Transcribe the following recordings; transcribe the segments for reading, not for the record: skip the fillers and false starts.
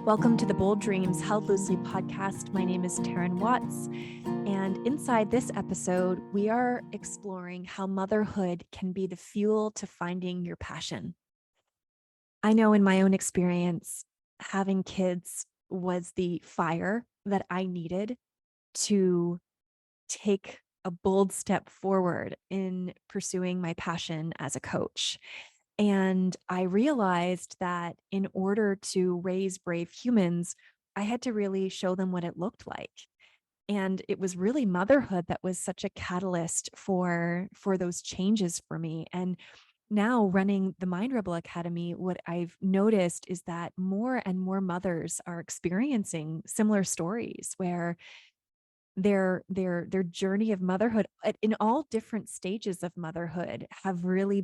Welcome to the Bold Dreams Held Loosely podcast. My name is Taryn Watts, and inside this episode, we are exploring how motherhood can be the fuel to finding your passion. I know in my own experience, having kids was the fire that I needed to take a bold step forward in pursuing my passion as a coach. And I realized that in order to raise brave humans, I had to really show them what it looked like. And it was really motherhood that was such a catalyst for those changes for me. And now running the Mind Rebel Academy, what I've noticed is that more and more mothers are experiencing similar stories where their journey of motherhood in all different stages of motherhood have really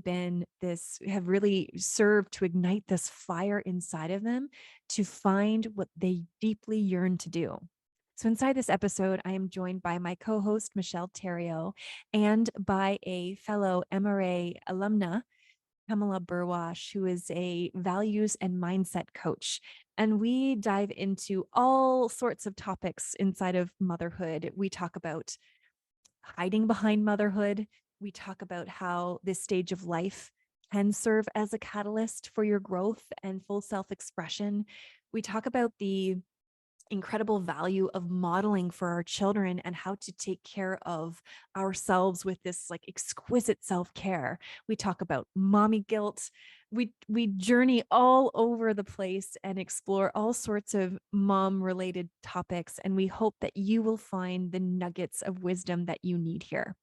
served to ignite this fire inside of them to find what they deeply yearn to do. So inside this episode, I am joined by my co-host, Michelle Theriault, and by a fellow MRA alumna, Pamela Burwash, who is a values and mindset coach. And we dive into all sorts of topics inside of motherhood. We talk about hiding behind motherhood. We talk about how this stage of life can serve as a catalyst for your growth and full self-expression. We talk about the incredible value of modeling for our children and how to take care of ourselves with this like exquisite self-care. We talk about mommy guilt. We journey all over the place and explore all sorts of mom related topics, and we hope that you will find the nuggets of wisdom that you need here.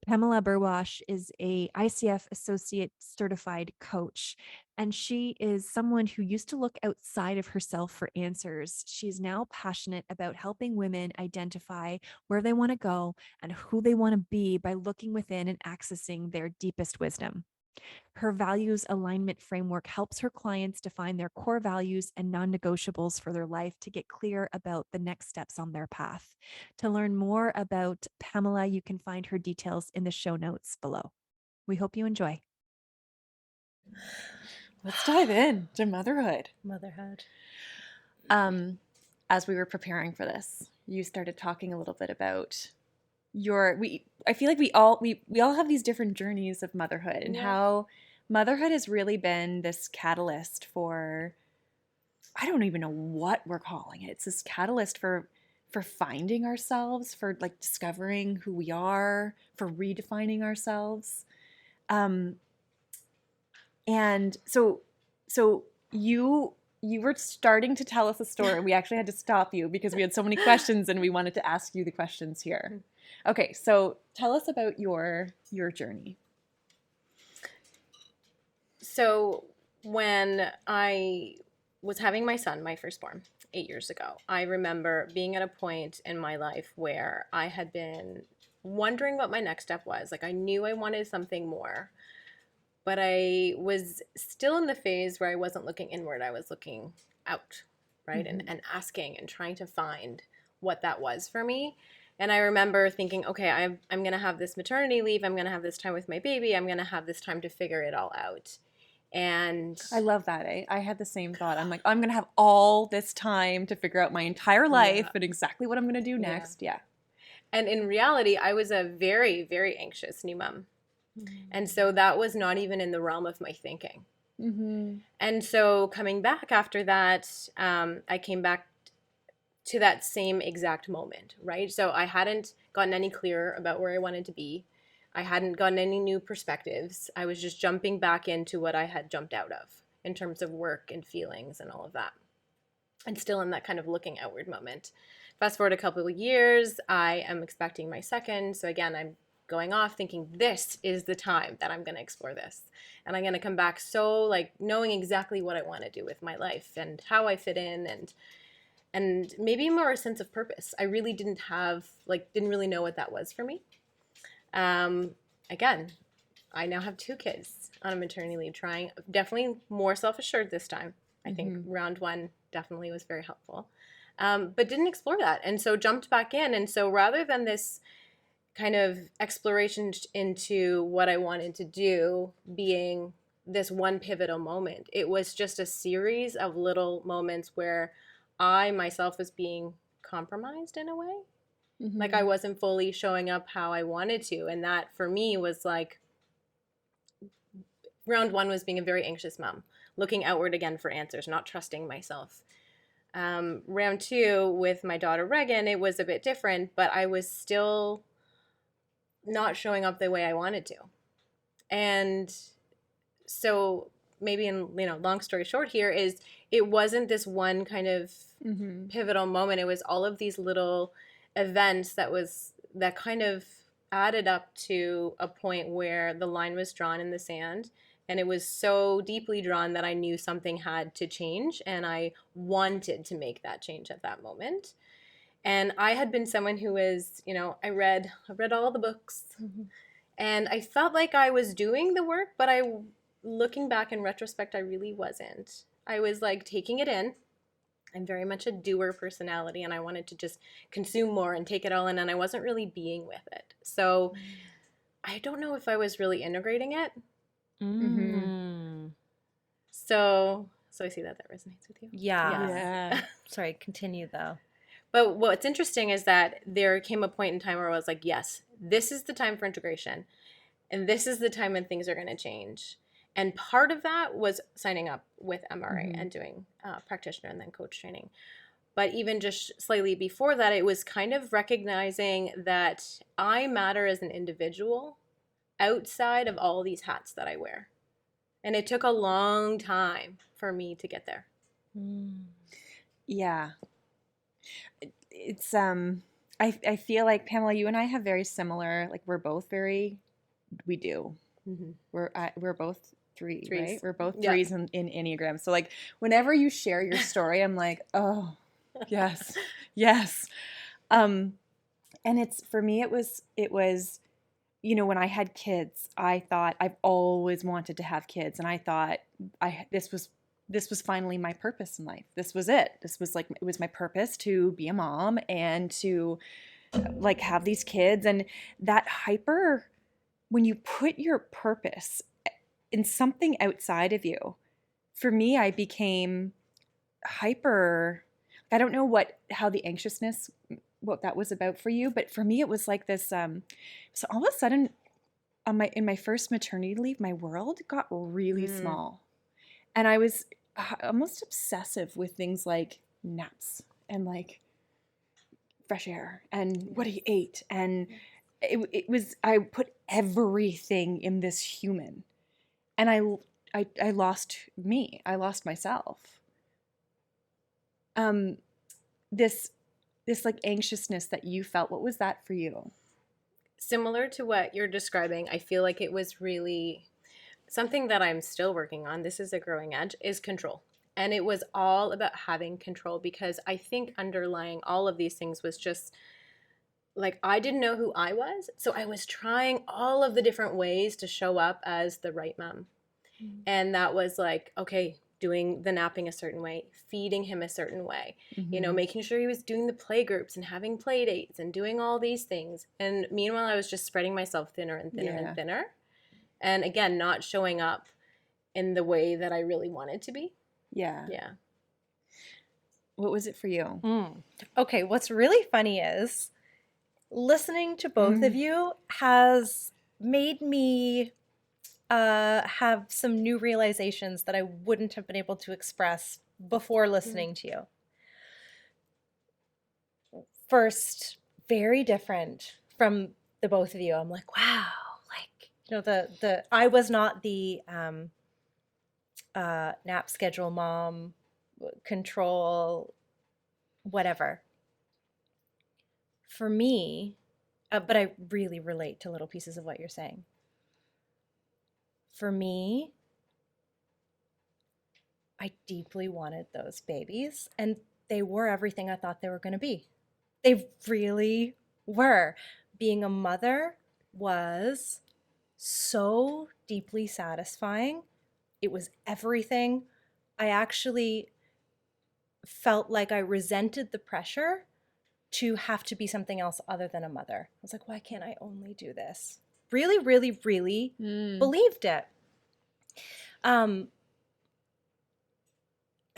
Pamela Burwash is a ICF Associate Certified Coach, and she is someone who used to look outside of herself for answers. She's now passionate about helping women identify where they want to go and who they want to be by looking within and accessing their deepest wisdom. Her values alignment framework helps her clients define their core values and non-negotiables for their life to get clear about the next steps on their path. To learn more about Pamela, you can find her details in the show notes below. We hope you enjoy. Let's dive in to motherhood. As we were preparing for this, you started talking a little bit about I feel like we all have these different journeys of motherhood and how motherhood has really been this catalyst for, I don't even know what we're calling it. It's this catalyst for finding ourselves, for like discovering who we are, for redefining ourselves. And so you were starting to tell us a story. We actually had to stop you because we had so many questions and we wanted to ask you the questions here. Okay, so tell us about your journey. So when I was having my son, my firstborn, 8 years ago, I remember being at a point in my life where I had been wondering what my next step was. Like I knew I wanted something more, but I was still in the phase where I wasn't looking inward. I was looking out, right? Mm-hmm. And asking and trying to find what that was for me. And I remember thinking, okay, I'm going to have this maternity leave. I'm going to have this time with my baby. I'm going to have this time to figure it all out. And I love that. I had the same thought. I'm like, I'm going to have all this time to figure out my entire life and exactly what I'm going to do next. Yeah. And in reality, I was a very, very anxious new mom. Mm-hmm. And so that was not even in the realm of my thinking. Mm-hmm. And so coming back after that, I came back to that same exact moment, right? So I hadn't gotten any clearer about where I wanted to be. I hadn't gotten any new perspectives. I was just jumping back into what I had jumped out of in terms of work and feelings and all of that. And still in that kind of looking outward moment. Fast forward a couple of years, I am expecting my second. So again, I'm going off thinking this is the time that I'm going to explore this. And I'm going to come back so like knowing exactly what I want to do with my life and how I fit in and maybe more a sense of purpose. I really didn't really know what that was for me. Again, I now have 2 kids on a maternity leave, trying definitely more self-assured this time. I think round 1 definitely was very helpful, but didn't explore that. And so jumped back in. And so rather than this kind of exploration into what I wanted to do being this one pivotal moment, it was just a series of little moments where I myself was being compromised in a way. Like I wasn't fully showing up how I wanted to. And that for me was like, round one was being a very anxious mom, looking outward again for answers, not trusting myself. Round two with my daughter Reagan, it was a bit different, but I was still not showing up the way I wanted to. And so maybe long story short here is it wasn't this one kind of pivotal moment. It was all of these little events that kind of added up to a point where the line was drawn in the sand. And it was so deeply drawn that I knew something had to change, and I wanted to make that change at that moment. And I had been someone who was, I read all the books, and I felt like I was doing the work, but looking back in retrospect, I really wasn't. I was like taking it in. I'm very much a doer personality, and I wanted to just consume more and take it all in, and I wasn't really being with it. So I don't know if I was really integrating it. So I see that resonates with you. Yeah. Sorry, continue though. But what's interesting is that there came a point in time where I was like, yes, this is the time for integration. And this is the time when things are going to change. And part of that was signing up with MRA and doing practitioner and then coach training. But even just slightly before that, it was kind of recognizing that I matter as an individual outside of all these hats that I wear. And it took a long time for me to get there. Yeah. It's I feel like, Pamela, you and I have very similar, like we're both very, we do. We're both threes, right? We're both threes in Enneagram. So like whenever you share your story, I'm like, oh, yes. And it's, for me, it was, when I had kids, I thought I've always wanted to have kids. And I thought this was finally my purpose in life. This was it. This was like, it was my purpose to be a mom and to like have these kids. And that when you put your purpose in something outside of you, for me, I became hyper. I don't know how the anxiousness, what that was about for you, but for me, it was like this. So all of a sudden, in my first maternity leave, my world got really small, and I was almost obsessive with things like naps and like fresh air and what he ate, and it was, I put everything in this human, and I lost me. I lost myself. This like anxiousness that you felt, what was that for you? Similar to what you're describing, I feel like it was really something that I'm still working on. This is a growing edge, is control. And it was all about having control, because I think underlying all of these things was just like, I didn't know who I was. So I was trying all of the different ways to show up as the right mom. And that was like, okay, doing the napping a certain way, feeding him a certain way, making sure he was doing the play groups and having play dates and doing all these things. And meanwhile, I was just spreading myself thinner and thinner and thinner. And again, not showing up in the way that I really wanted to be. Yeah. What was it for you? Okay, what's really funny is listening to both of you has made me have some new realizations that I wouldn't have been able to express before listening to you. First, very different from the both of you. I'm like, wow, like, the I was not the nap schedule mom, control, whatever. For me, but I really relate to little pieces of what you're saying. For me, I deeply wanted those babies, and they were everything I thought they were going to be. They really were. Being a mother was so deeply satisfying. It was everything. I actually felt like I resented the pressure to have to be something else other than a mother. I was like, why can't I only do this? Really, really, really believed it.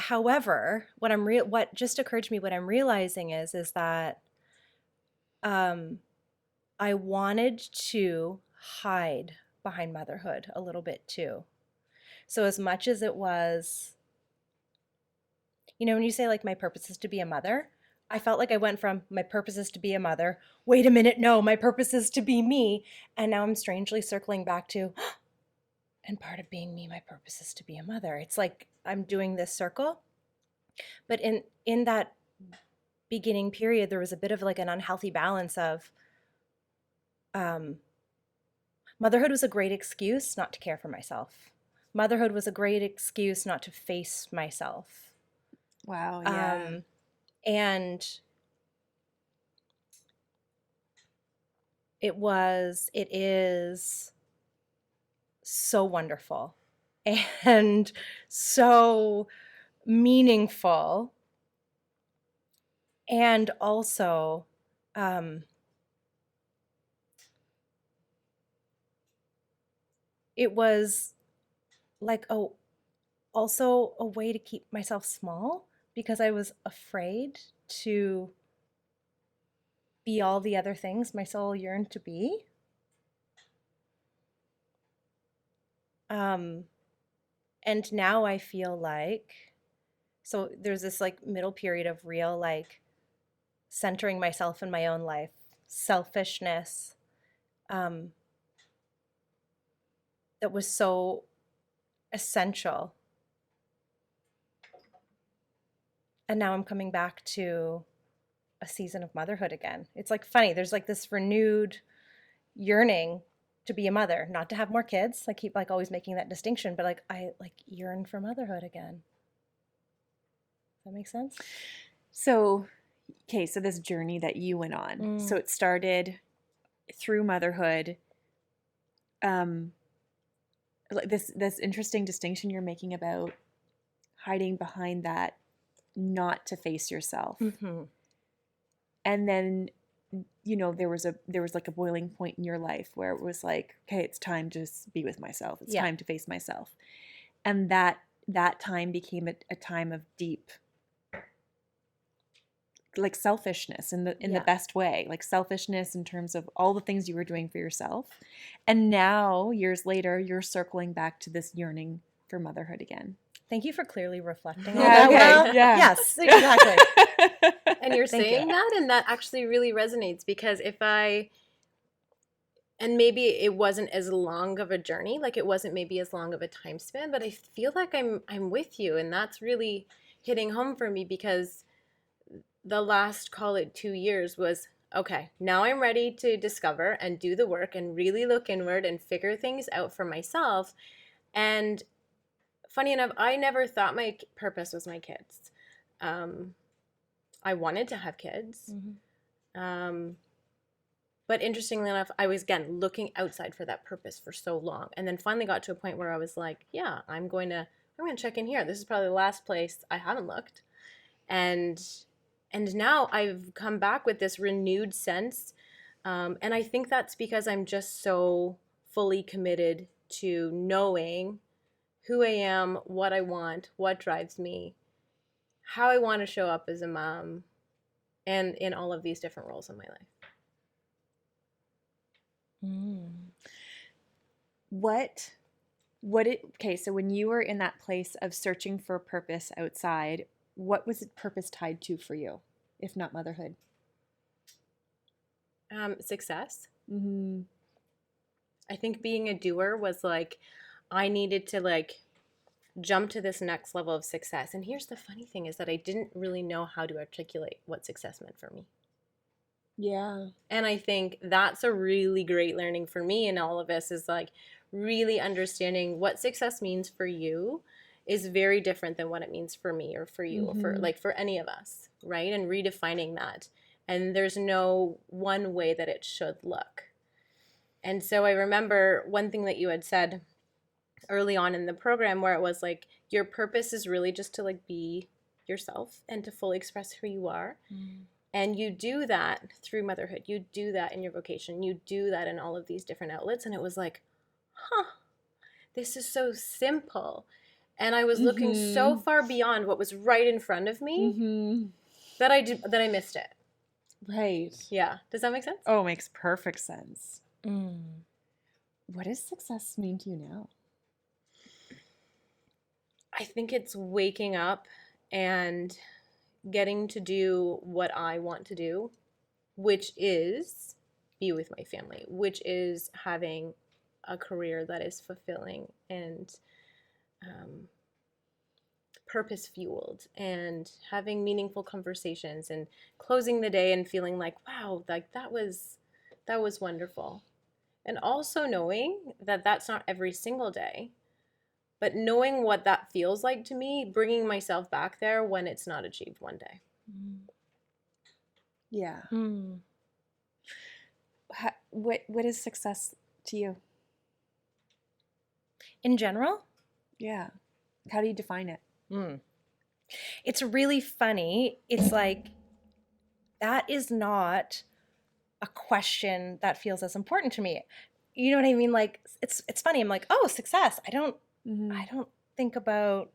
however, what just occurred to me, what I'm realizing is that I wanted to hide behind motherhood a little bit too. So as much as it was, when you say like my purpose is to be a mother, I felt like I went from my purpose is to be a mother, wait a minute, no, my purpose is to be me. And now I'm strangely circling back to, and part of being me, my purpose is to be a mother. It's like I'm doing this circle. But in that beginning period, there was a bit of like an unhealthy balance of motherhood was a great excuse not to care for myself. Motherhood was a great excuse not to face myself. Wow, yeah. And it is so wonderful and so meaningful. And also, it was like also a way to keep myself small because I was afraid to be all the other things my soul yearned to be. And now I feel like, so there's this like middle period of real like centering myself in my own life, selfishness, that was so essential. And now I'm coming back to a season of motherhood again. It's like funny, there's like this renewed yearning to be a mother, not to have more kids. I keep like always making that distinction, but like I like yearn for motherhood again. Does that make sense? So, okay, so this journey that you went on. So it started through motherhood. This interesting distinction you're making about hiding behind that, not to face yourself. Mm-hmm. And then, there was like a boiling point in your life where it was like, okay, it's time to just be with myself. It's time to face myself. And that time became a time of deep, like selfishness in the best way, like selfishness in terms of all the things you were doing for yourself. And now, years later, you're circling back to this yearning for motherhood again. Thank you for clearly reflecting on Yeah, that. okay. Well, Yeah. Yes, exactly. And you're Thank saying you. that, and that actually really resonates because and maybe it wasn't as long of a journey, like it wasn't maybe as long of a time span, but I feel like I'm with you, and that's really hitting home for me because the last, call it 2 years, was okay, now I'm ready to discover and do the work and really look inward and figure things out for myself. And funny enough, I never thought my purpose was my kids. I wanted to have kids. Mm-hmm. But interestingly enough, I was, again, looking outside for that purpose for so long. And then finally got to a point where I was like, yeah, I'm going to check in here. This is probably the last place I haven't looked. And now I've come back with this renewed sense. And I think that's because I'm just so fully committed to knowing who I am, what I want, what drives me, how I want to show up as a mom, and in all of these different roles in my life. Okay, so when you were in that place of searching for purpose outside, what was purpose tied to for you, if not motherhood? Success. Mm-hmm. I think being a doer was like, I needed to like jump to this next level of success. And here's the funny thing is that I didn't really know how to articulate what success meant for me. Yeah. And I think that's a really great learning for me in all of this, is like really understanding what success means for you is very different than what it means for me or for you, or for any of us, right? And redefining that. And there's no one way that it should look. And so I remember one thing that you had said early on in the program where it was like, your purpose is really just to like be yourself and to fully express who you are. And you do that through motherhood. You do that in your vocation. You do that in all of these different outlets. And it was like, this is so simple. And I was looking so far beyond what was right in front of me that I missed it. Right. Yeah. Does that make sense? Oh, it makes perfect sense. What does success mean to you now? I think it's waking up and getting to do what I want to do, which is be with my family, which is having a career that is fulfilling and purpose fueled, and having meaningful conversations and closing the day and feeling like, wow, like that was wonderful. And also knowing that that's not every single day, but knowing what that feels like to me, bringing myself back there when it's not achieved one day. Yeah. What is success to you? In general? Yeah. How do you define it? It's really funny. It's like, that is not a question that feels as important to me. You know what I mean? Like, it's funny. I'm like, oh, success. I don't think about.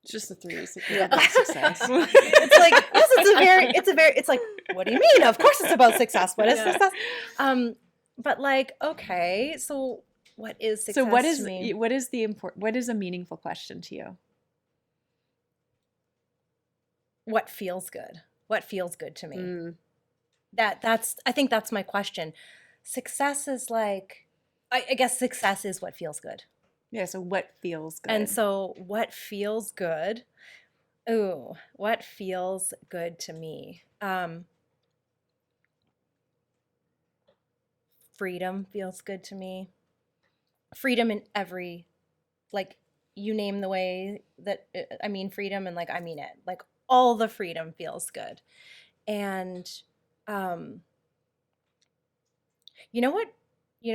It's just the threes. Yeah, that's success. It's like, yes, it's like, what do you mean? Of course it's about success. What is success? But like, okay, so what is success So what is to me? what is a meaningful question to you? What feels good? What feels good to me? I think that's my question. Success is like, I guess success is what feels good. Yeah, so what feels good? And so what feels good? Ooh, what feels good to me? Freedom feels good to me. Freedom in every, like, you name the way that I mean freedom, and like I mean it. Like, all the freedom feels good. And you know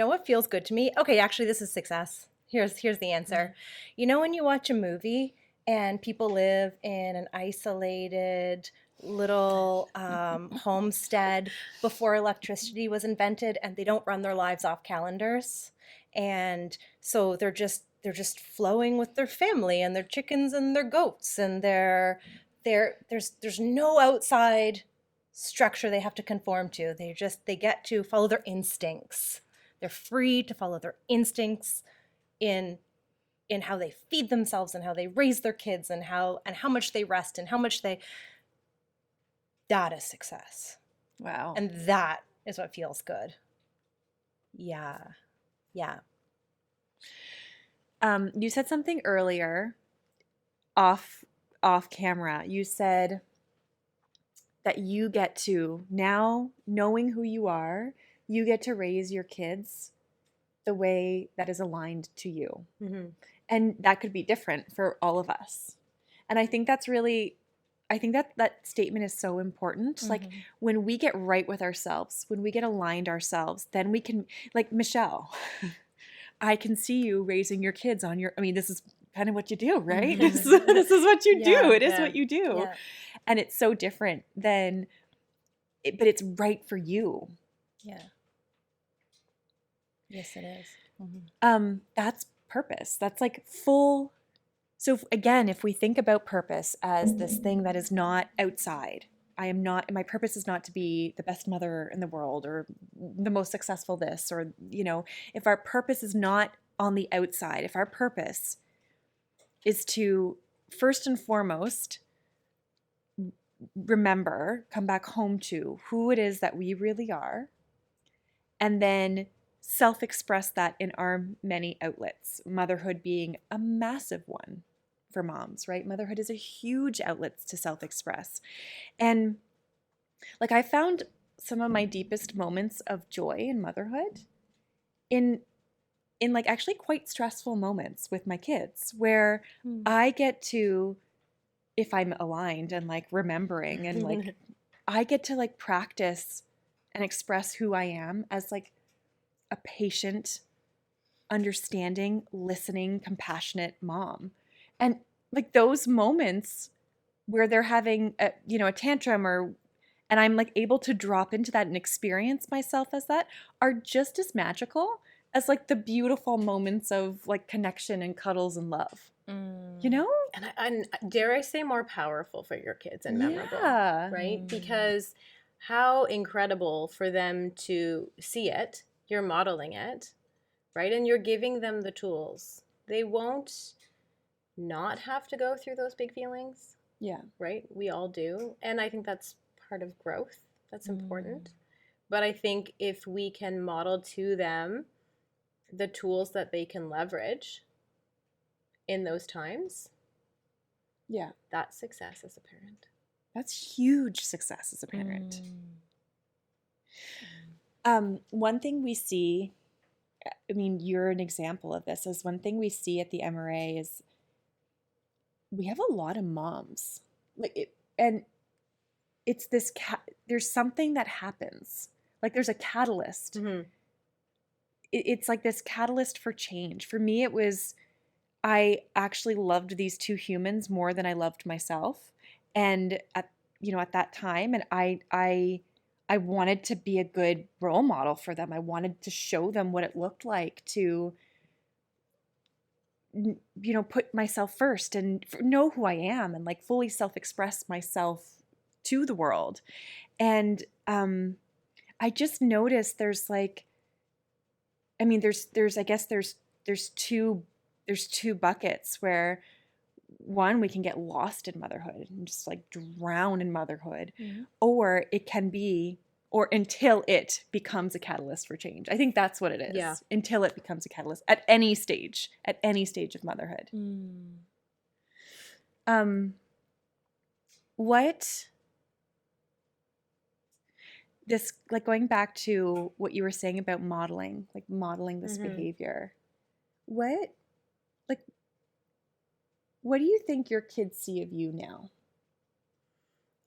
what feels good to me? Okay, actually this is success. Here's the answer. You know, when you watch a movie and people live in an isolated little homestead before electricity was invented, and they don't run their lives off calendars, and so they're just flowing with their family and their chickens and their goats, and there's no outside structure they have to conform to. They get to follow their instincts. They're free to follow their instincts in how they feed themselves and how they raise their kids and how much they rest and how much that is success. Wow. And that is what feels good. Yeah. You said something earlier off camera. You said that you get to, now knowing who you are, you get to raise your kids the way that is aligned to you. And that could be different for all of us. And I think that's really, that statement is so important. Like, when we get right with ourselves, when we get aligned ourselves, then we can, like Michelle, I can see you raising your kids on your, I mean, this is kind of what you do, right? This is what you do. It is what you do. Yeah. And it's so different than, but it's right for you. Yeah. Yes, it is. That's purpose. That's like full. So again, if we think about purpose as this thing that is not outside, my purpose is not to be the best mother in the world or the most successful this, or, you know, if our purpose is not on the outside, if our purpose is to first and foremost come back home to who it is that we really are, and then self-express that in our many outlets, motherhood being a massive one for moms, right? Motherhood is a huge outlet to self-express. And like, I found some of my deepest moments of joy in motherhood in like actually quite stressful moments with my kids, where I get to, if I'm aligned and like remembering and like, I get to like practice and express who I am as like a patient, understanding, listening, compassionate mom. And like those moments where they're having a tantrum, and I'm like able to drop into that and experience myself as that, are just as magical as like the beautiful moments of like connection and cuddles and love. You know? And dare I say more powerful for your kids and memorable, Yeah. right? Because how incredible for them to see it, you're modeling it, right? And you're giving them the tools. They won't not have to go through those big feelings, Yeah. right? We all do. And I think that's part of growth. That's important. But I think if we can model to them the tools that they can leverage in those times, Yeah. that's success as a parent. That's huge success as a parent. One thing we see, I mean, you're an example of this, is one thing we see at the MRA is we have a lot of moms. And it's this, there's something that happens. Like there's a catalyst. Mm-hmm. It's like this catalyst for change. For me, it was, I actually loved these two humans more than I loved myself. And at that time, and I wanted to be a good role model for them. I wanted to show them what it looked like to, put myself first and know who I am and like fully self-express myself to the world. And I just noticed there's like, I mean, I guess there's two buckets where one, we can get lost in motherhood and just like drown in motherhood, or it can be, or until it becomes a catalyst for change. I think that's what it is. Yeah. Until it becomes a catalyst at any stage of motherhood. What this, like going back to what you were saying about modeling, like modeling this behavior, what do you think your kids see of you now?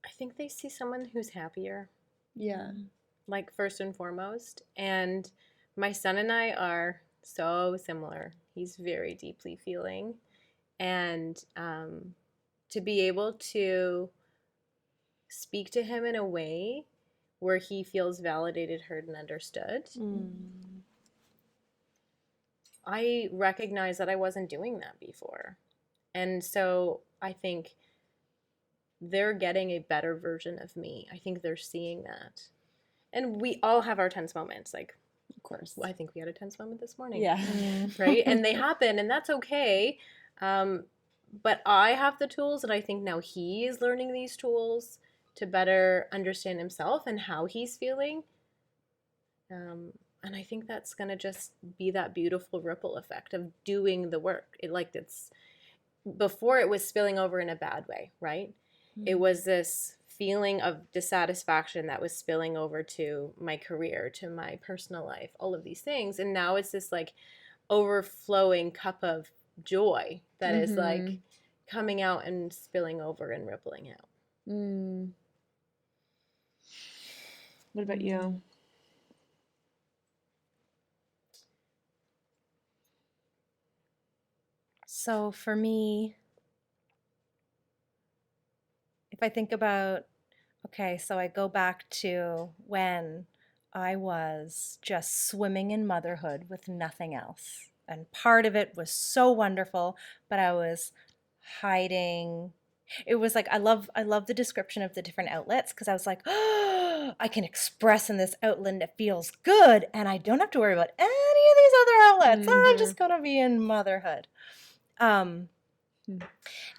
I think they see someone who's happier. Yeah. Like first and foremost. And my son and I are so similar. He's very deeply feeling. And to be able to speak to him in a way where he feels validated, heard, and understood. I recognize that I wasn't doing that before. And so I think they're getting a better version of me. I think they're seeing that. And we all have our tense moments. Like, of course. I think we had a tense moment this morning. Yeah. Right? And they happen, and that's okay. But I have the tools, and I think now he is learning these tools to better understand himself and how he's feeling. And I think that's going to just be that beautiful ripple effect of doing the work. Before it was spilling over in a bad way, right? It was this feeling of dissatisfaction that was spilling over to my career, to my personal life, all of these things. And now it's this like overflowing cup of joy that is like coming out and spilling over and rippling out. What about you? So for me, if I think about, okay, so I go back to when I was just swimming in motherhood with nothing else. And part of it was so wonderful, but I was hiding. It was like I love the description of the different outlets, because I was like, oh, I can express in this outlet and it feels good, and I don't have to worry about any of these other outlets. I'm just gonna be in motherhood.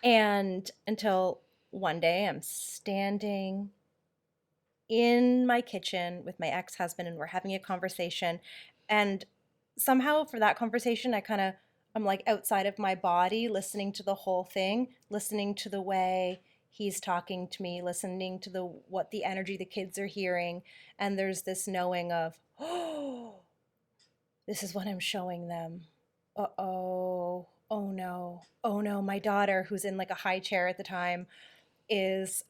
And until one day I'm standing in my kitchen with my ex-husband and we're having a conversation, and somehow for that conversation I'm like outside of my body, listening to the whole thing, listening to the way he's talking to me, listening to what the energy the kids are hearing, and there's this knowing of, oh, this is what I'm showing them. Oh no, my daughter, who's in like a high chair at the time, is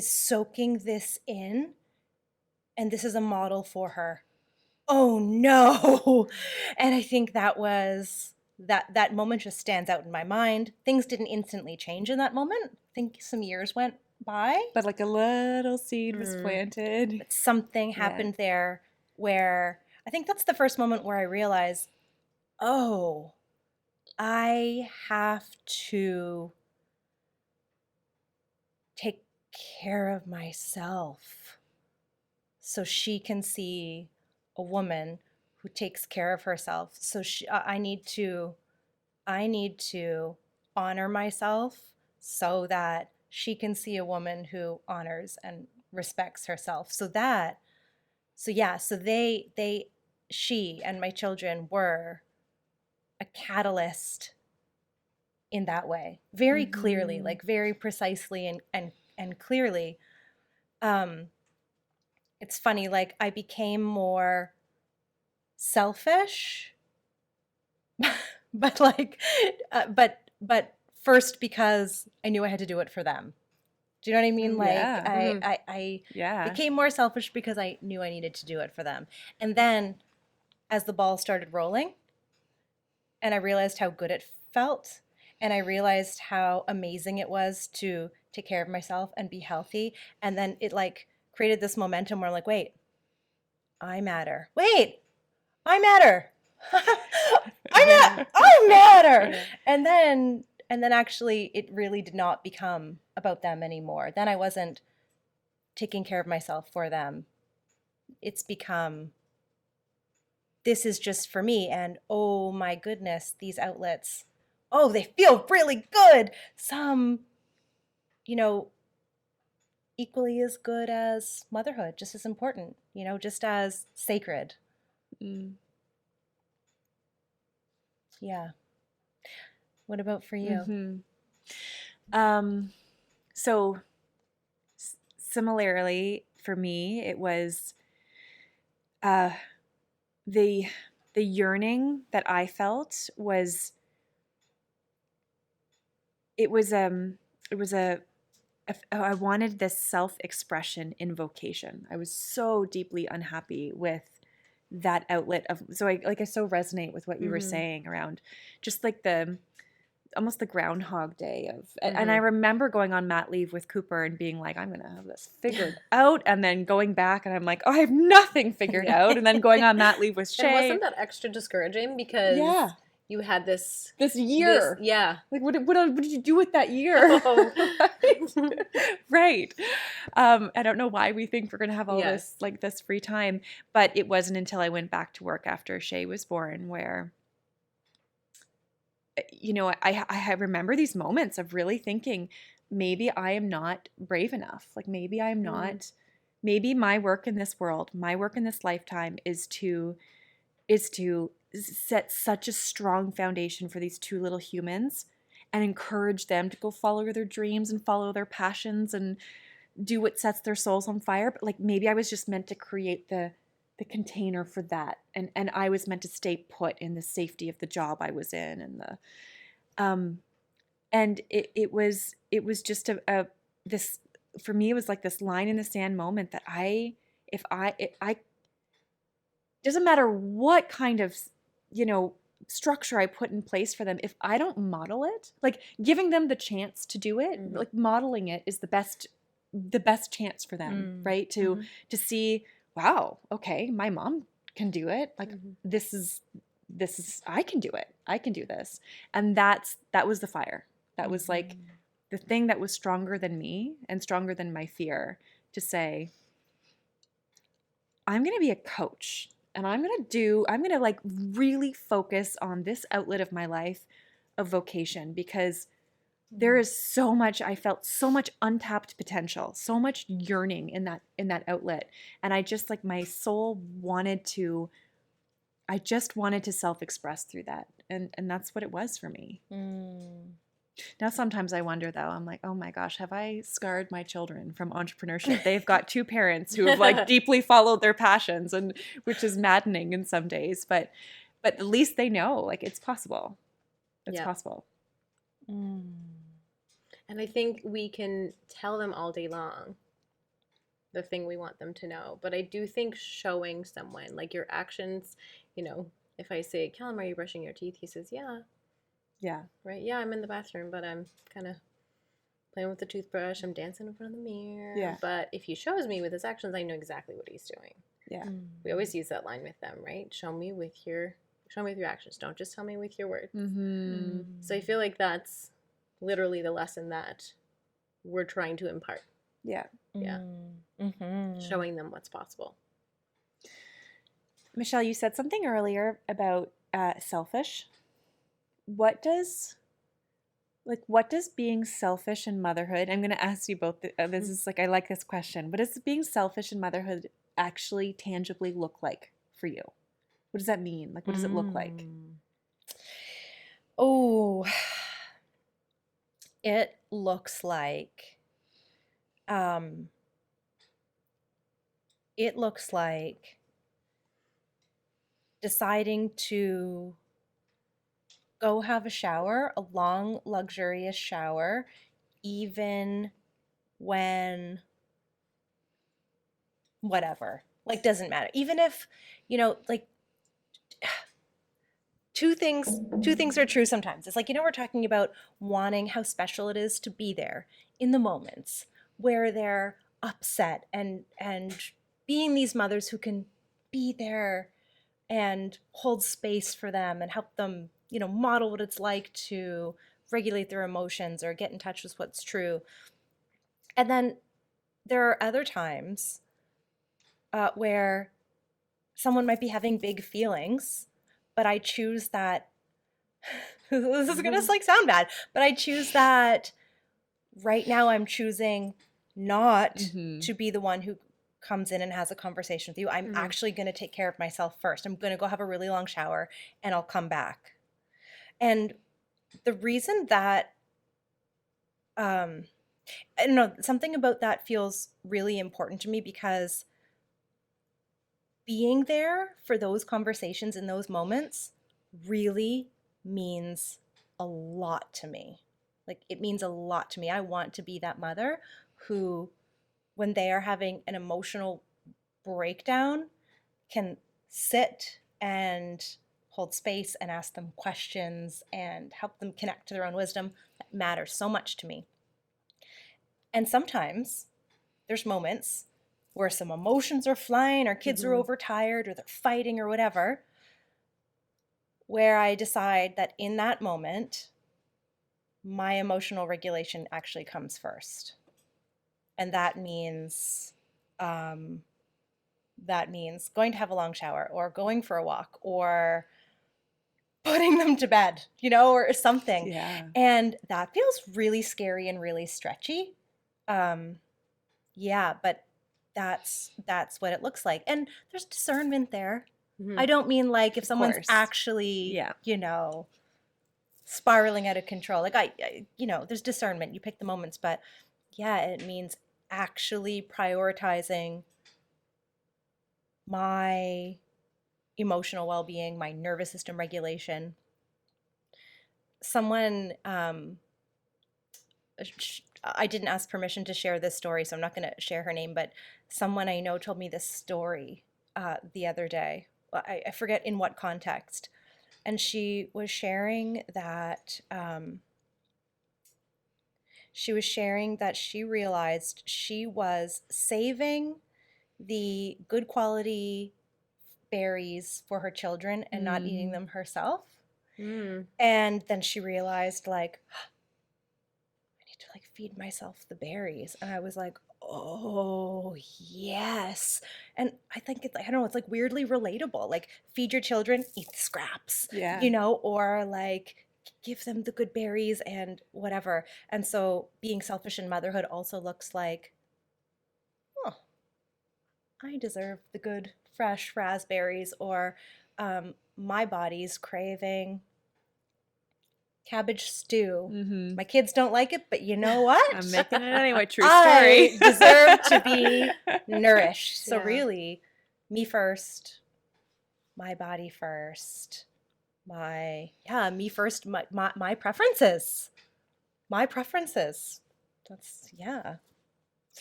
soaking this in, and this is a model for her. Oh no. And I think that was that moment just stands out in my mind. Things didn't instantly change in that moment. I think some years went by, But like a little seed was planted. but something happened there where I think that's the first moment where I realized, oh, I have to take care of myself so she can see a woman who takes care of herself. So I need to honor myself so that she can see a woman who honors and respects herself. She and my children were a catalyst in that way, very clearly, like very precisely and clearly. It's funny, like I became more selfish, but but first because I knew I had to do it for them. Do you know what I mean? Like Yeah. I Yeah. became more selfish because I knew I needed to do it for them. And then as the ball started rolling and I realized how good it felt and I realized how amazing it was to take care of myself and be healthy, and then it like created this momentum where I'm like, wait, I matter. Wait, I matter. I matter. Yeah. And then actually it really did not become about them anymore. Then I wasn't taking care of myself for them. It's become, this is just for me, and oh my goodness, these outlets, oh, they feel really good. Some, you know, equally as good as motherhood, just as important, just as sacred. Yeah. What about for you? So similarly for me, it was the yearning that I felt was I wanted this self-expression in vocation. I was so deeply unhappy with that outlet of, so I so resonate with what you were saying around just like almost the Groundhog Day of, and I remember going on mat leave with Cooper and being like, I'm going to have this figured out. And then going back and I'm like, oh, I have nothing figured out. And then going on mat leave with Shay. And wasn't that extra discouraging because you had this year? Like, what did you do with that year? Right. I don't know why we think we're going to have all this free time, but it wasn't until I went back to work after Shay was born where, I remember these moments of really thinking, maybe I am not brave enough. Like maybe I'm not, maybe my work in this world, my work in this lifetime is to set such a strong foundation for these two little humans and encourage them to go follow their dreams and follow their passions and do what sets their souls on fire. But like maybe I was just meant to create the container for that, and I was meant to stay put in the safety of the job I was in, and it was just this, for me, it was like this line in the sand moment that I doesn't matter what kind of structure I put in place for them, if I don't model it, like giving them the chance to do it, like modeling it is the best chance for them, right? To see, wow, okay, my mom can do it. Like this is I can do it. I can do this. And that was the fire. That was like the thing that was stronger than me and stronger than my fear, to say, I'm going to be a coach and I'm going to like really focus on this outlet of my life of vocation, because there is so much, I felt so much untapped potential, so much yearning in that outlet. And I just, like, my soul wanted to self-express through that. And that's what it was for me. Now, sometimes I wonder, though, I'm like, oh my gosh, have I scarred my children from entrepreneurship? They've got two parents who have like deeply followed their passions, and which is maddening in some days, but at least they know, like, it's possible. It's possible. And I think we can tell them all day long the thing we want them to know. But I do think showing someone, like your actions, if I say, Callum, are you brushing your teeth? He says, yeah. Yeah. Right? Yeah, I'm in the bathroom, but I'm kind of playing with the toothbrush. I'm dancing in front of the mirror. Yeah. But if he shows me with his actions, I know exactly what he's doing. Yeah. We always use that line with them, right? Show me with your actions. Don't just tell me with your words. So I feel like that's literally the lesson that we're trying to impart. Yeah. Yeah. Showing them what's possible. Michelle, you said something earlier about selfish. What does being selfish in motherhood? I'm going to ask you both. This is like, I like this question. What does being selfish in motherhood actually tangibly look like for you? What does that mean? Like, what does it look like? Oh, it looks like, deciding to go have a shower, a long, luxurious shower, even when whatever, like, doesn't matter. Even if, like, two things are true sometimes. It's like, we're talking about wanting how special it is to be there in the moments where they're upset, and being these mothers who can be there and hold space for them and help them, model what it's like to regulate their emotions or get in touch with what's true. And then there are other times where someone might be having big feelings, but I choose that. This is gonna sound bad, but I choose that right now. I'm choosing not to be the one who comes in and has a conversation with you. I'm actually going to take care of myself first. I'm going to go have a really long shower and I'll come back. And the reason that, I don't know, something about that feels really important to me, because being there for those conversations in those moments really means a lot to me. Like, it means a lot to me. I want to be that mother who, when they are having an emotional breakdown, can sit and hold space and ask them questions and help them connect to their own wisdom. That matters so much to me. And sometimes there's moments where some emotions are flying, or kids are overtired, or they're fighting, or whatever, where I decide that in that moment, my emotional regulation actually comes first. And that means going to have a long shower, or going for a walk, or putting them to bed, or something. Yeah. And that feels really scary and really stretchy. Yeah, but that's what it looks like. And there's discernment there. I don't mean like if someone's actually, spiraling out of control. Like, I there's discernment. You pick the moments, but yeah, it means actually prioritizing my emotional well-being, my nervous system regulation. Someone, I didn't ask permission to share this story, so I'm not going to share her name, but someone I know told me this story the other day. I forget in what context. And she was sharing that she realized she was saving the good quality berries for her children and not eating them herself. And then she realized, like, I need to like feed myself the berries. And I was like, oh yes. And I think I don't know, it's like weirdly relatable. Like, feed your children, eat the scraps. Yeah. Or like give them the good berries and whatever. And so being selfish in motherhood also looks like, oh, I deserve the good fresh raspberries, or my body's craving cabbage stew. My kids don't like it, but you know what? I'm making it anyway. True story. I deserve to be nourished. So Yeah. really, me first, my body first, me first, my preferences. My preferences. That's what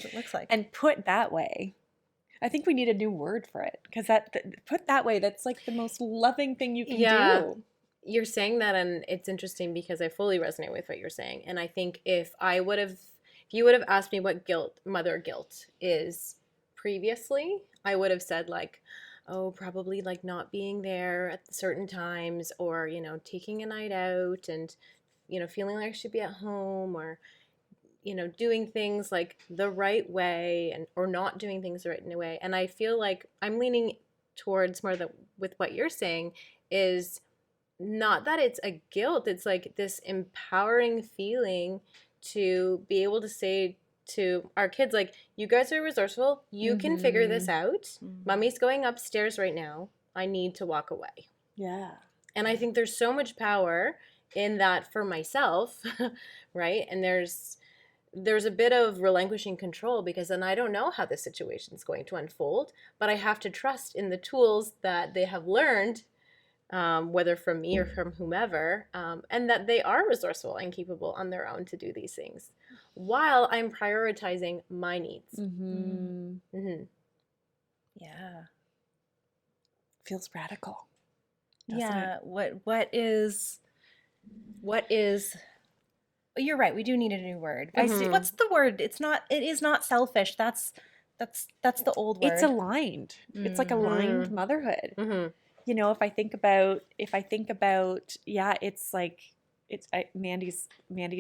it looks like. And put that way, I think we need a new word for it, because put that way, that's like the most loving thing you can do. You're saying that, and it's interesting because I fully resonate with what you're saying. And I think if you would have asked me what mother guilt is previously, I would have said like, oh, probably like not being there at certain times, or, you know, taking a night out and, you know, feeling like I should be at home, or, you know, doing things like the right way, and or not doing things the right way. And I feel like I'm leaning towards more that with what you're saying is not that it's a guilt, it's like this empowering feeling to be able to say to our kids, like, you guys are resourceful, you can figure this out. Mommy's going upstairs right now, I need to walk away. Yeah. And I think there's so much power in that for myself, right? And there's a bit of relinquishing control, because then I don't know how the situation is going to unfold, but I have to trust in the tools that they have learned, whether from me or from whomever, and that they are resourceful and capable on their own to do these things while I'm prioritizing my needs. Yeah. Feels radical. Yeah. What is you're right, we do need a new word. What's the word? It is not selfish. That's the old word. It's aligned. It's like aligned motherhood. You know, if I think about, yeah, it's like, Mandy's behind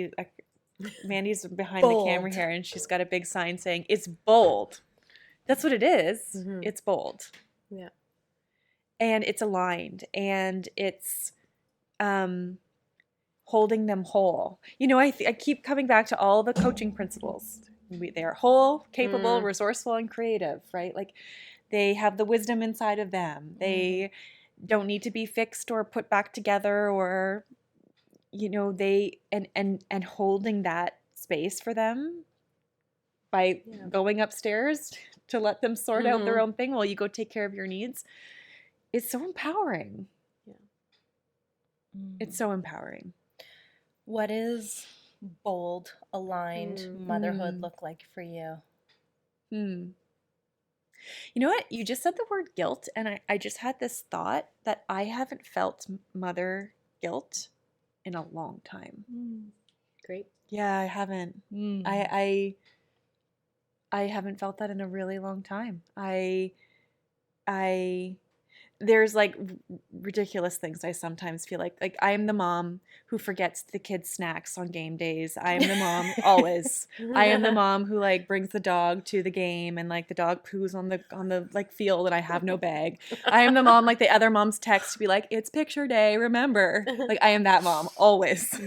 the camera here, and she's got a big sign saying it's bold. That's what it is. It's bold. Yeah. And it's aligned, and it's holding them whole. You know, I keep coming back to all the coaching principles. They are whole, capable, resourceful, and creative, right? Like, they have the wisdom inside of them. They don't need to be fixed or put back together, or, you know, and holding that space for them by going upstairs to let them sort out their own thing while you go take care of your needs. It's so empowering. Yeah. It's so empowering. What is bold, aligned motherhood look like for you? You know what? You just said the word guilt, and I just had this thought that I haven't felt mother guilt in a long time. Great. Yeah, I haven't. I haven't felt that in a really long time. There's like ridiculous things I sometimes feel like I am the mom who forgets the kids' snacks on game days. I am the mom always. I am the mom who like brings the dog to the game, and like the dog poos on the like field, and I have no bag. I am the mom like the other moms text to be like, it's picture day, remember? Like, I am that mom always.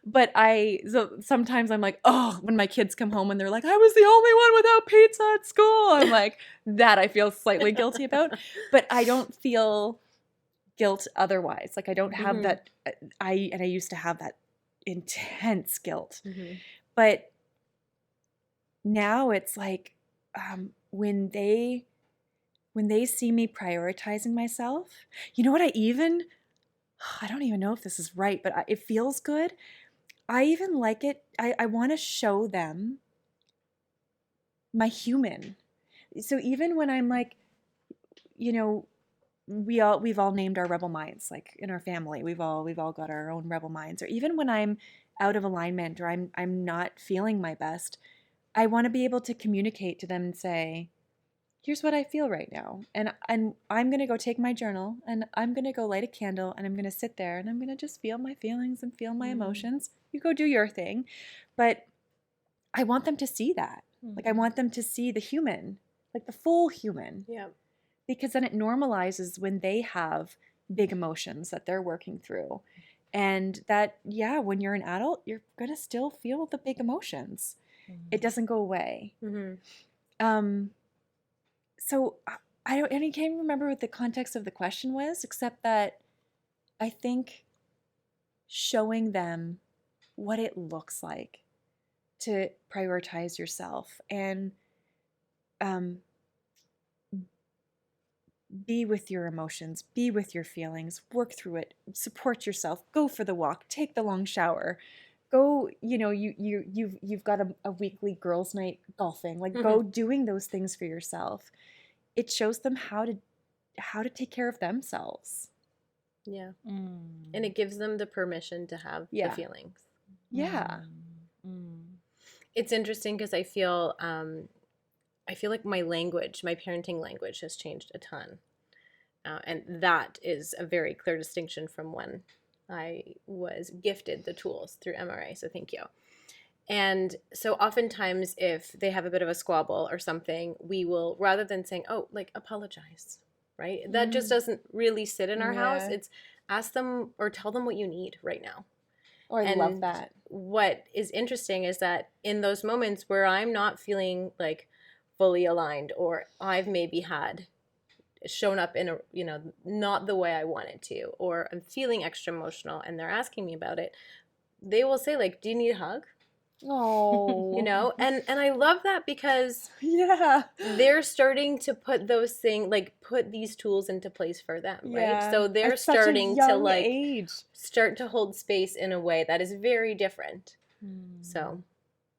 But so sometimes I'm like, oh, when my kids come home and they're like, I was the only one without pizza at school. I'm like, that I feel slightly guilty about. But I don't feel guilt otherwise. Like, I don't have that. I used to have that intense guilt. But now it's like, when they see me prioritizing myself, you know what? I don't even know if this is right, but it feels good. I even like it. I want to show them my human. So even when I'm like, you know, we've all named our rebel minds, like in our family, we've all got our own rebel minds. Or even when I'm out of alignment, or I'm not feeling my best, I want to be able to communicate to them and say, here's what I feel right now. And I'm going to go take my journal, and I'm going to go light a candle, and I'm going to sit there, and I'm going to just feel my feelings and feel my emotions. You go do your thing. But I want them to see that. Like, I want them to see the human, like the full human. Yeah. Because then it normalizes when they have big emotions that they're working through. And that, yeah, when you're an adult, you're going to still feel the big emotions. It doesn't go away. So I can't even remember what the context of the question was, except that I think showing them what it looks like to prioritize yourself and be with your emotions, be with your feelings, work through it, support yourself, go for the walk, take the long shower, go, you know, you've got a weekly girls' night golfing, like go doing those things for yourself. It shows them how to take care of themselves. Yeah. And it gives them the permission to have the feelings. Yeah. It's interesting because I feel I feel like my parenting language has changed a ton. And that is a very clear distinction from when I was gifted the tools through MRA. So thank you. And so oftentimes if they have a bit of a squabble or something, we will, rather than saying, oh, like apologize, right? That just doesn't really sit in our house. Yeah. It's ask them or tell them what you need right now. Oh, I love that. What is interesting is that in those moments where I'm not feeling like fully aligned, or I've maybe had shown up in a, not the way I wanted to, or I'm feeling extra emotional and they're asking me about it, they will say like, do you need a hug? Oh. And I love that because Yeah. they're starting to put those things, like put these tools into place for them, right? So they're At such a starting to young like age. start to hold space in a way that is very different. So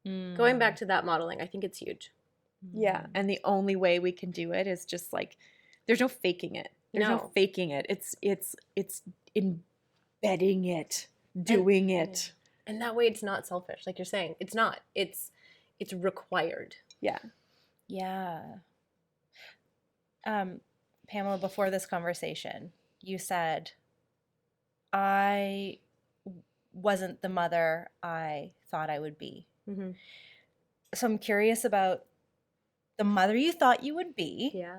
going back to that modeling, I think it's huge. Yeah, and the only way we can do it is just like, there's no faking it. There's no faking it. It's embedding it, doing it. And that way it's not selfish, like you're saying. It's not. It's required. Yeah. Yeah. Pamela, before this conversation, you said, I wasn't the mother I thought I would be. Mm-hmm. So I'm curious about the mother you thought you would be, Yeah.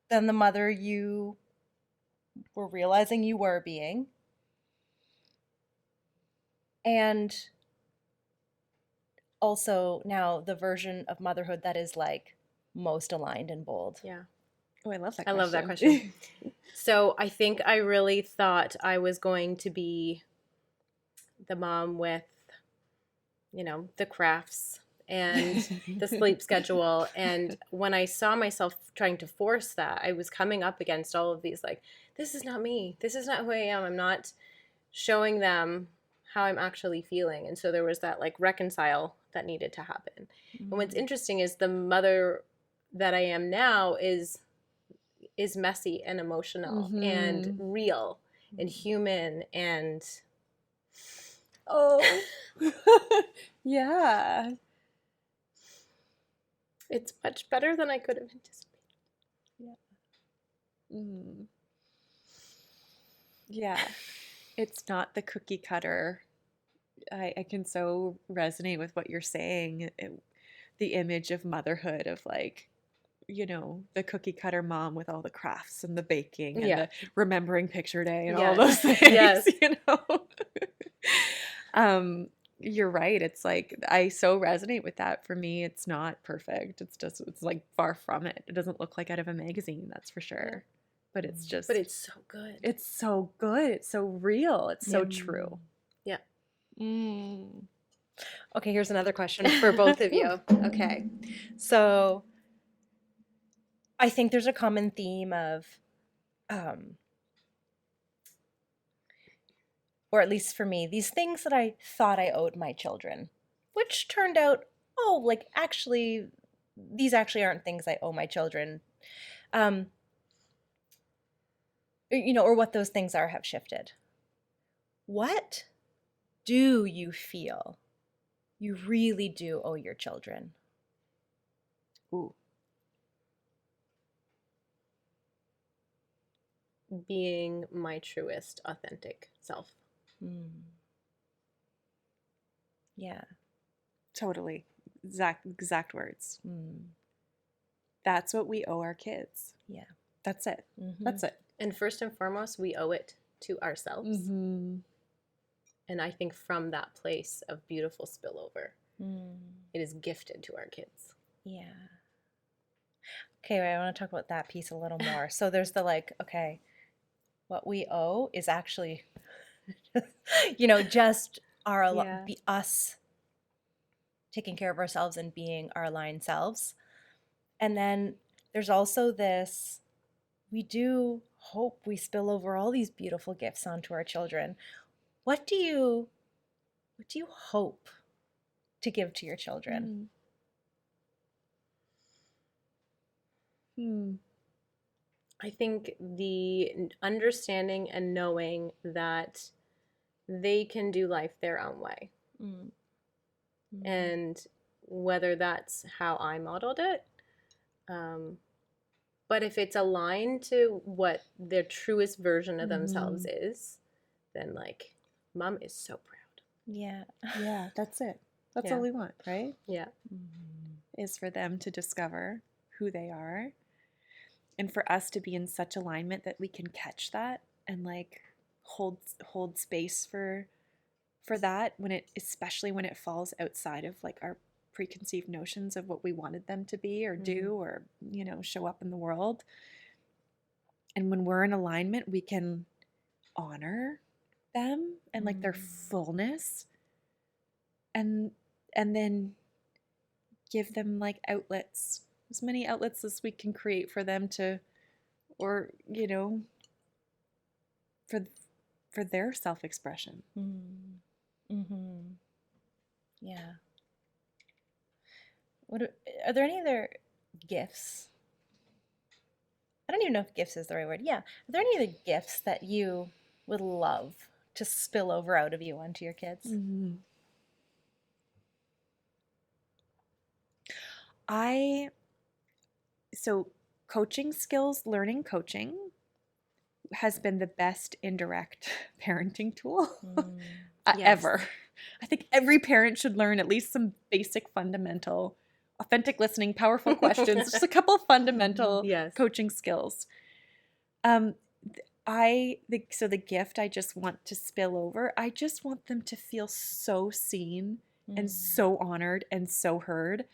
then the mother you were realizing you were being, and also now the version of motherhood that is like most aligned and bold. Yeah. Oh, I love that I question. love that question. So I think I really thought I was going to be the mom with, the crafts and the sleep schedule. And when I saw myself trying to force that, I was coming up against all of these, like, this is not me. This is not who I am. I'm not showing them how I'm actually feeling. And so there was that like reconcile that needed to happen. And what's interesting is the mother that I am now is messy and emotional and real and human and yeah. it's much better than I could have anticipated. Yeah. Yeah. It's not the cookie cutter. I can so resonate with what you're saying. The image of motherhood of like, the cookie cutter mom with all the crafts and the baking and the remembering picture day and all those things. Yes. You're right. It's like, I so resonate with that. For me, it's not perfect. It's like far from it. It doesn't look like out of a magazine, that's for sure. But it's just. But it's so good. It's so good. It's so real. It's so true. Yeah. Okay, here's another question for both of you. Okay. So I think there's a common theme of, or at least for me, these things that I thought I owed my children, which turned out, actually, these actually aren't things I owe my children. Or what those things are have shifted. What do you feel you really do owe your children? Ooh. Being my truest, authentic self. Yeah. Totally. Exact words. That's what we owe our kids. Yeah. That's it. That's it. And first and foremost, we owe it to ourselves. And I think from that place of beautiful spillover, it is gifted to our kids. Yeah. Okay, I want to talk about that piece a little more. So there's the like, okay, what we owe is actually, just be us taking care of ourselves and being our aligned selves. And then there's also this, we do hope we spill over all these beautiful gifts onto our children. What do you hope to give to your children? I think the understanding and knowing that they can do life their own way. And whether that's how I modeled it. But if it's aligned to what their truest version of themselves is, then like mom is so proud. Yeah. Yeah, that's it. That's Yeah. all we want, right? Yeah. Is for them to discover who they are, and for us to be in such alignment that we can catch that and like hold space for that, when it, especially when it falls outside of like our preconceived notions of what we wanted them to be or do or, you know, show up in the world. And when we're in alignment, we can honor them and like their fullness, and then give them like outlets, as many outlets as we can create for them to, or, you know, for their self-expression. Yeah. Are there any other gifts? I don't even know if gifts is the right word. Yeah. Are there any other gifts that you would love to spill over out of you onto your kids? So coaching skills, learning coaching has been the best indirect parenting tool ever. I think every parent should learn at least some basic fundamental, authentic listening, powerful questions, just a couple of fundamental coaching skills. So the gift I just want to spill over, I just want them to feel so seen and so honored and so heard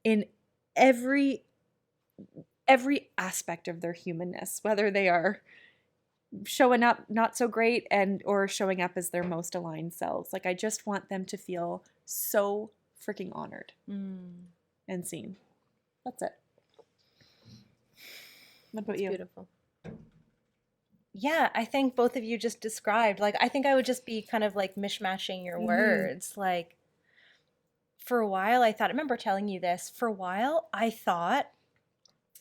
in every aspect of their humanness, whether they are showing up not so great or showing up as their most aligned selves. Like I just want them to feel so freaking honored and seen. That's it. What about you? Beautiful. Yeah, I think both of you just described, like, I think I would just be kind of like mishmashing your words. Like, for a while, I remember telling you this, for a while, I thought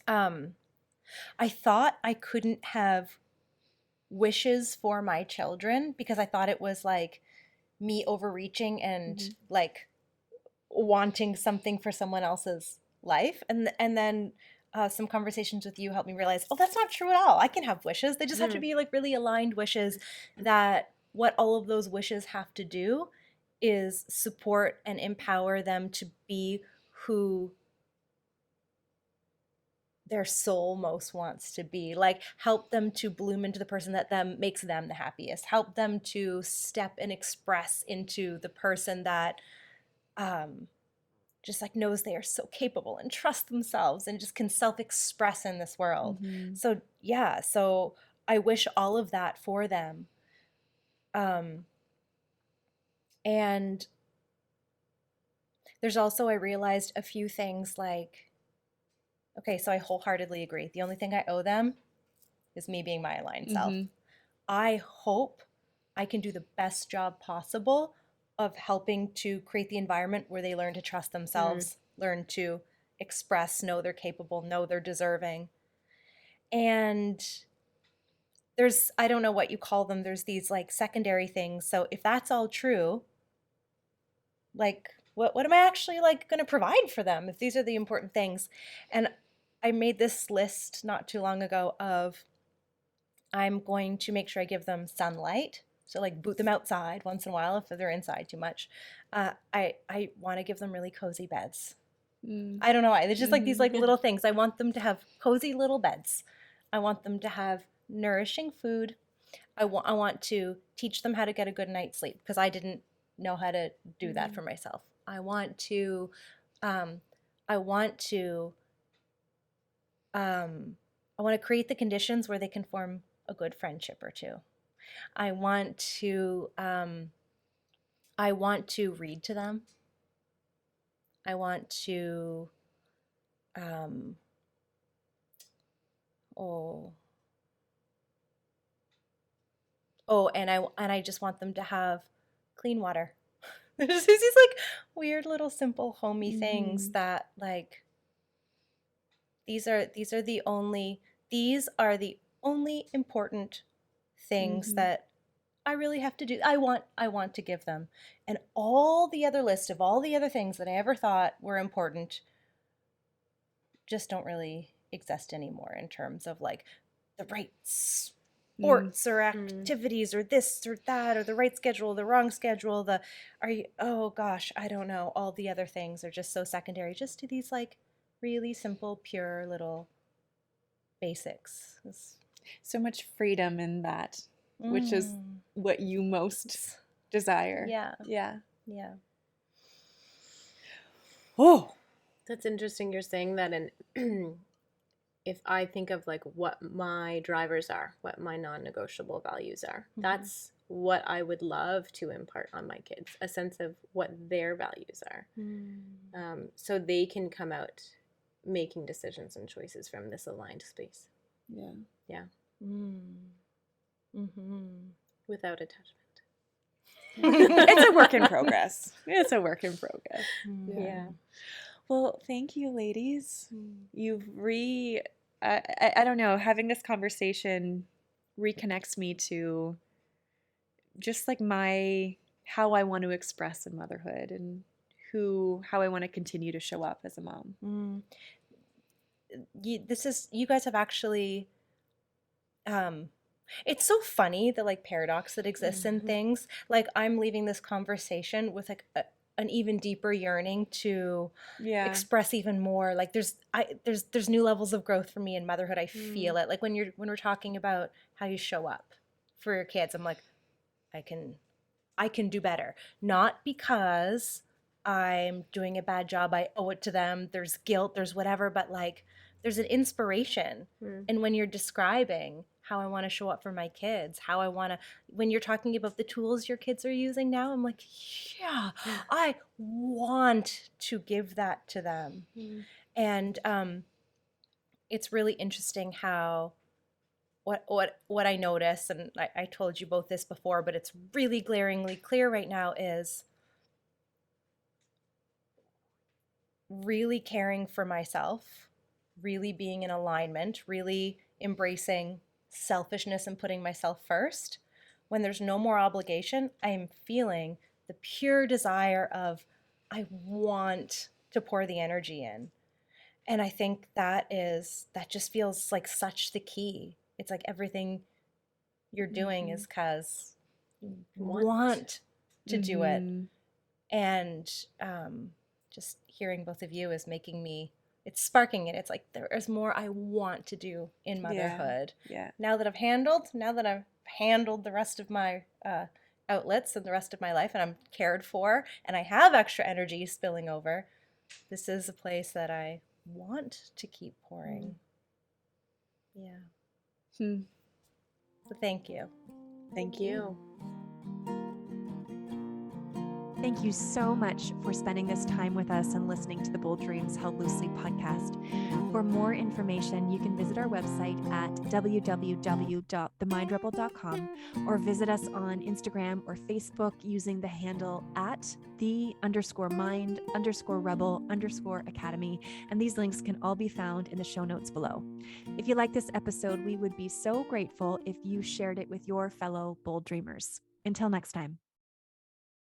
I couldn't have wishes for my children because I thought it was like me overreaching and like wanting something for someone else's life. And then some conversations with you helped me realize, oh, that's not true at all. I can have wishes. They just have to be like really aligned wishes, that what all of those wishes have to do is support and empower them to be who their soul most wants to be. Like, help them to bloom into the person that makes them the happiest. Help them to step and express into the person that just like knows they are so capable and trust themselves and just can self-express in this world. So yeah, so I wish all of that for them. And there's also, I realized a few things like, okay, so I wholeheartedly agree. The only thing I owe them is me being my aligned self. I hope I can do the best job possible of helping to create the environment where they learn to trust themselves, learn to express, know they're capable, know they're deserving. And there's, I don't know what you call them, there's these like secondary things. So if that's all true, like what am I actually like going to provide for them if these are the important things? And I made this list not too long ago of, I'm going to make sure I give them sunlight. So like boot them outside once in a while if they're inside too much. I want to give them really cozy beds. I don't know why. They're just like these like little things. I want them to have cozy little beds. I want them to have nourishing food. I want to teach them how to get a good night's sleep because I didn't know how to do that for myself. I want to create the conditions where they can form a good friendship or two. I want to read to them. I want to and I just want them to have clean water. There's these like weird little simple homey things that like these are the only important things that I really have to do, I want to give them. And all the other list of all the other things that I ever thought were important just don't really exist anymore in terms of like the right sports or activities or this or that or the right schedule, the wrong schedule, oh gosh, I don't know. All the other things are just so secondary just to these like really simple, pure little basics. So much freedom in that, which is what you most desire. Yeah. Yeah. Yeah. Oh, That's interesting. You're saying that, and if I think of like what my drivers are, what my non-negotiable values are, that's what I would love to impart on my kids, a sense of what their values are. So they can come out making decisions and choices from this aligned space. Yeah. Yeah. Without attachment. It's a work in progress. It's a work in progress. Yeah. Well, thank you, ladies. You've I don't know, having this conversation reconnects me to just like how I want to express in motherhood and how I want to continue to show up as a mom. You guys have actually, it's so funny the like paradox that exists in things. Like I'm leaving this conversation with like an even deeper yearning to express even more. Like there's new levels of growth for me in motherhood. I feel it. Like when we're talking about how you show up for your kids, I'm like, I can do better. Not because I'm doing a bad job, I owe it to them, there's guilt, there's whatever, but like there's an inspiration. And when you're describing how I want to show up for my kids, when you're talking about the tools your kids are using now, I'm like, yeah, I want to give that to them. And it's really interesting how what I notice, and I told you both this before, but it's really glaringly clear right now, is really caring for myself, really being in alignment, really embracing selfishness and putting myself first. When there's no more obligation, I'm feeling the pure desire of, I want to pour the energy in. And I think that just feels like such the key. It's like everything you're doing is because you want to do it. And just hearing both of you is making me, it's sparking it. It's like there is more I want to do in motherhood. Yeah. Now that I've handled the rest of my outlets and the rest of my life, and I'm cared for, and I have extra energy spilling over, this is a place that I want to keep pouring. Yeah. So thank you. Thank you. Thank you so much for spending this time with us and listening to the Bold Dreams Held Loosely podcast. For more information, you can visit our website at www.themindrebel.com or visit us on Instagram or Facebook using the handle at @the_mind_rebel_academy. And these links can all be found in the show notes below. If you like this episode, we would be so grateful if you shared it with your fellow bold dreamers. Until next time.